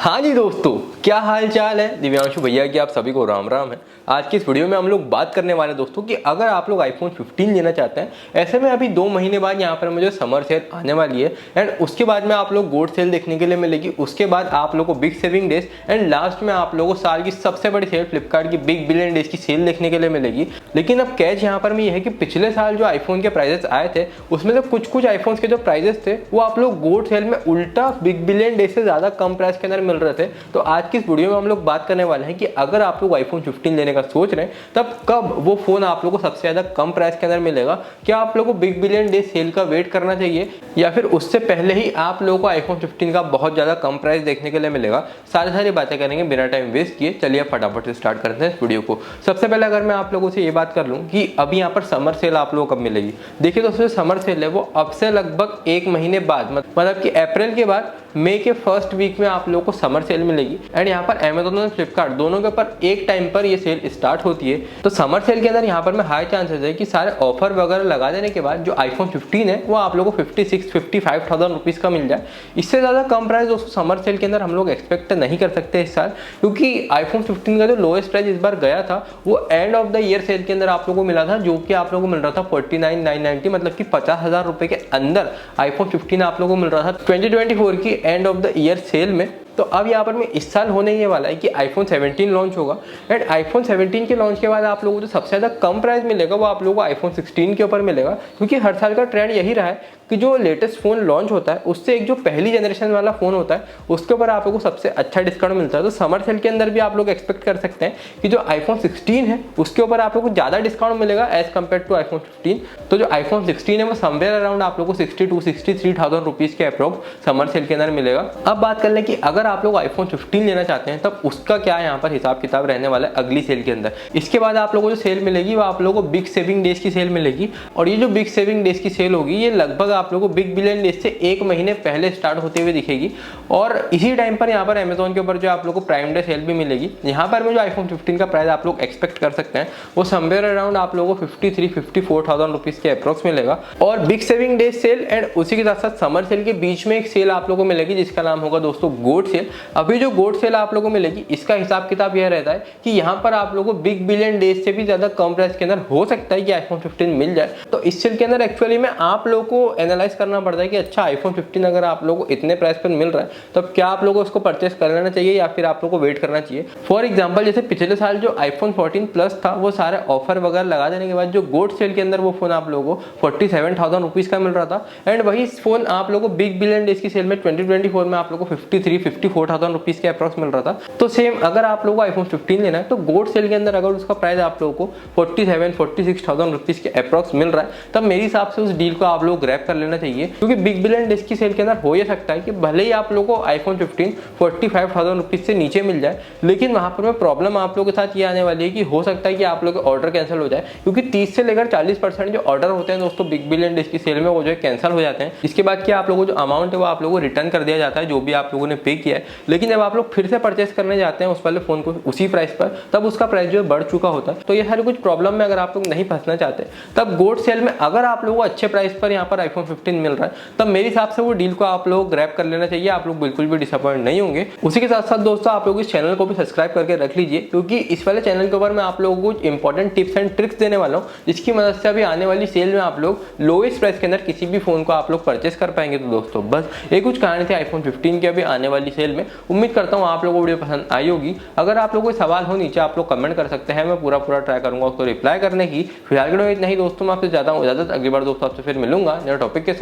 हाँ जी दोस्तों, क्या हाल चाल है। दिव्यांशु भैया की आप सभी को राम राम है। आज की इस वीडियो में हम लोग बात करने वाले हैं दोस्तों कि अगर आप लोग आईफोन 15 लेना चाहते हैं, ऐसे में अभी 2 महीने बाद यहाँ पर मुझे समर सेल आने वाली है एंड उसके बाद में आप लोग गोल्ड सेल देखने के लिए मिलेगी। उसके बाद आप लोग को big saving days and last में आप लोगों को साल की सबसे बड़ी सेल फ्लिपकार्ट की बिग बिलियन डेज की सेल देखने के लिए मिलेगी। लेकिन अब कैच यहाँ पर में यह है कि पिछले साल जो आईफोन के प्राइजेस आए थे उसमें से कुछ आईफोन्स के जो प्राइजेस थे वो आप लोग गोल्ड सेल में उल्टा बिग बिलियन डेज से ज्यादा कम प्राइस के अंदर मिल रहे थे। तो आज की इस वीडियो में हम लोग बात करने वाले हैं कि अगर आप लोग आईफोन 15 लेने का सोच रहे हैं तब कब वो फोन आप लोगों को सबसे ज्यादा कम प्राइस के अंदर मिलेगा। क्या आप लोगों को बिग बिलियन डे सेल का वेट करना चाहिए या फिर उससे पहले ही आप लोगों को आईफोन 15 का बहुत ज्यादा कम प्राइस देखने के लिए मिलेगा। सारी बातें करेंगे बिना टाइम वेस्ट किए। चलिए फटाफट से स्टार्ट करते हैं इस वीडियो को। सबसे पहले अगर मैं आप लोगों से ये बात कर लूँ कि अभी यहाँ पर समर सेल आप लोगों को कब मिलेगी। देखिए दोस्तों, समर सेल है वो अब से लगभग 1 महीने बाद मतलब कि अप्रैल के बाद मई के फर्स्ट वीक में आप लोगों को समर सेल मिलेगी। एंड यहाँ पर अमेज़न और फ्लिपकार्ट दोनों के ऊपर एक टाइम पर ये सेल स्टार्ट होती है। तो समर सेल के अंदर यहाँ पर में हाई चांसेस है कि सारे ऑफर वगैरह लगा देने के बाद जो आईफोन 15 है वो आप लोगों को 56-55,000 रुपीज़ का मिल जाए। इससे ज़्यादा कम प्राइस दोस्तों समर सेल के अंदर हम लोग एक्सपेक्ट नहीं कर सकते इस साल, क्योंकि आईफोन 15 का जो लोएस्ट प्राइस इस बार गया था वो end of the year cell के अंदर आप लोगों को मिला था, जो कि आप लोगों को मिल रहा था 49,990, मतलब कि 50,000 रुपए के अंदर आईफोन 15 आप लोगों को मिल रहा था 2024 की end of the year cell में। तो अब यहाँ पर मैं इस साल होने ये वाला है कि आईफोन 17 लॉन्च होगा एंड आईफोन 17 के लॉन्च के बाद आप लोगों को जो सबसे ज़्यादा कम प्राइस मिलेगा वो आप लोगों को आईफोन 16 के ऊपर मिलेगा, क्योंकि हर साल का ट्रेंड यही रहा है कि जो लेटेस्ट फ़ोन लॉन्च होता है उससे एक जो पहली जनरेशन वाला फ़ोन होता है उसके ऊपर आप लोगों को सबसे अच्छा डिस्काउंट मिलता है। तो समर सेल के अंदर भी आप लोग एक्सपेक्ट कर सकते हैं कि जो आईफोन 16 है उसके ऊपर आप लोगों को ज़्यादा डिस्काउंट मिलेगा एज कम्पेयर टू आईफोन 15। तो जो आईफोन 16 है वो समवेयर अराउंड आप लोगों को 62-63,000 रुपीज़ के अप्रोक्स समर सेल के अंदर मिलेगा। अब बात कर लें कि अगर आप लोग आईफोन 15 लेना चाहते हैं तब उसका क्या यहाँ पर हिसाब किताब रहने वाला है अगली सेल के अंदर। इसके बाद आप लोगों को जो सेल मिलेगी वो आप लोगों को बिग सेविंग डेज की सेल मिलेगी। और ये जो बिग सेविंग डेज की सेल होगी ये लगभग आप लोगों को बिग बिलियन डेज से 1 महीने पहले स्टार्ट होते हुए दिखेगी। और इसी टाइम पर यहाँ पर अमेजोन के ऊपर जो आप लोगों को प्राइम डे सेल भी मिलेगी। यहाँ पर में जो आईफोन 15 का प्राइस आप लोग एक्सपेक्ट कर सकते हैं वो समवेयर अराउंड आप लोगों को 53-54,000 रुपीज के अप्रोक्स मिलेगा। और big saving days cell and उसी के साथ साथ समर सेल के बीच में एक सेल आप लोगों को मिलेगी जिसका नाम होगा दोस्तों गोल्ड सेल। अभी जो गोल्ड सेल आप लोगों को मिलेगी इसका हिसाब किताब यह रहता है कि यहाँ पर आप लोगों को बिग बिलियन डेज से भी ज्यादा कम प्राइस के अंदर हो सकता है कि आईफोन 15 मिल जाए। तो इस सेल के अंदर एक्चुअली में आप लोगों को एनालाइज करना पड़ता है कि अच्छा आईफोन 15 अगर आप लोगों को इतने प्राइस पर मिल रहा है तब क्या आप लोगों को उसको परचेस कर लेना चाहिए या फिर आप लोगों को वेट करना चाहिए। फॉर एग्जाम्पल जैसे पिछले साल जो आईफोन 14 प्लस था वो सारे ऑफर वगैरह लगा देने के बाद जो गोल्ड सेल के अंदर वो फोन आप लोगों को 47,000 रुपीज का मिल रहा था। एंड वही फोन आप लोगों को बिग बिलियन डेज की सेल में 2024 में आप लोगों को 53-54,000 रुपीज के अप्रॉक्स मिल रहा था। तो सेम अगर आप लोगों को आईफोन 15 लेना है तो गोल्ड सेल के अंदर अगर उसका प्राइस आप लोगों को 47-46,000 रुपीज के अप्रॉक्स मिल रहा है तब मेरे हिसाब से उस डील को आप लोग ग्रैब कर लेना चाहिए, क्योंकि बिग बिलियन डेज की सेल के अंदर हो ये सकता है कि भले ही आप लोगों को आईफोन 15 45,000 रुपीज से नीचे मिल जाए, लेकिन वहां पर प्रॉब्लम आप लोगों के साथ ये आने वाली है कि हो सकता है कि आप लोग ऑर्डर कैंसिल हो जाए, क्योंकि 30 से लेकर 40% जो ऑर्डर होते हैं दोस्तों बिग बिलियन डेज की सेल में वो जो कैंसिल हो जाते हैं। इसके बाद क्या आप लोगों को जो अमाउंट है वो आप लोगों को रिटर्न कर दिया जाता है जो भी आप लोगों ने पे किया है। लेकिन जब आप लोग फिर से परचेस करने जाते हैं उस वाले फोन को उसी प्राइस पर तब उसका प्राइस जो है बढ़ चुका होता है। तो ये सारी कुछ प्रॉब्लम में अगर आप लोग नहीं फंसना चाहते तब गोल्ड सेल में अगर आप लोगों को अच्छे प्राइस पर यहाँ पर आईफोन 15 मिल रहा है तब मेरे हिसाब से वो डील को आप लोग ग्रैब कर लेना चाहिए। आप लोग बिल्कुल भी डिसअपॉइंट नहीं होंगे। उसी के साथ साथ दोस्तों आप लोग इस चैनल को भी सब्सक्राइब करके रख लीजिए, क्योंकि इस वाले चैनल के ऊपर मैं आप लोगों को इंपॉर्टेंट टिप्स एंड ट्रिक्स देने वाला हूँ जिसकी मदद से अभी आने वाली सेल में आप लोग लोएस्ट प्राइस के अंदर किसी भी फोन को आप लोग परचेस कर पाएंगे। तो दोस्तों बस ये कुछ कहानी थी आईफोन 15 की अभी आने वाली सेल में। उम्मीद करता हूँ आप लोगों को वीडियो पसंद आई होगी। अगर आप लोगों को सवाल हो नीचे आप लोग कमेंट कर सकते हैं, मैं पूरा ट्राई करूंगा उसको रिप्लाई करने की। फिलहाल के लिए इतना ही दोस्तों, मैं आपसे ज्यादा इजाजत। अगली बार दोस्तों आपसे फिर मिलूंगा नए टॉपिक के साथ।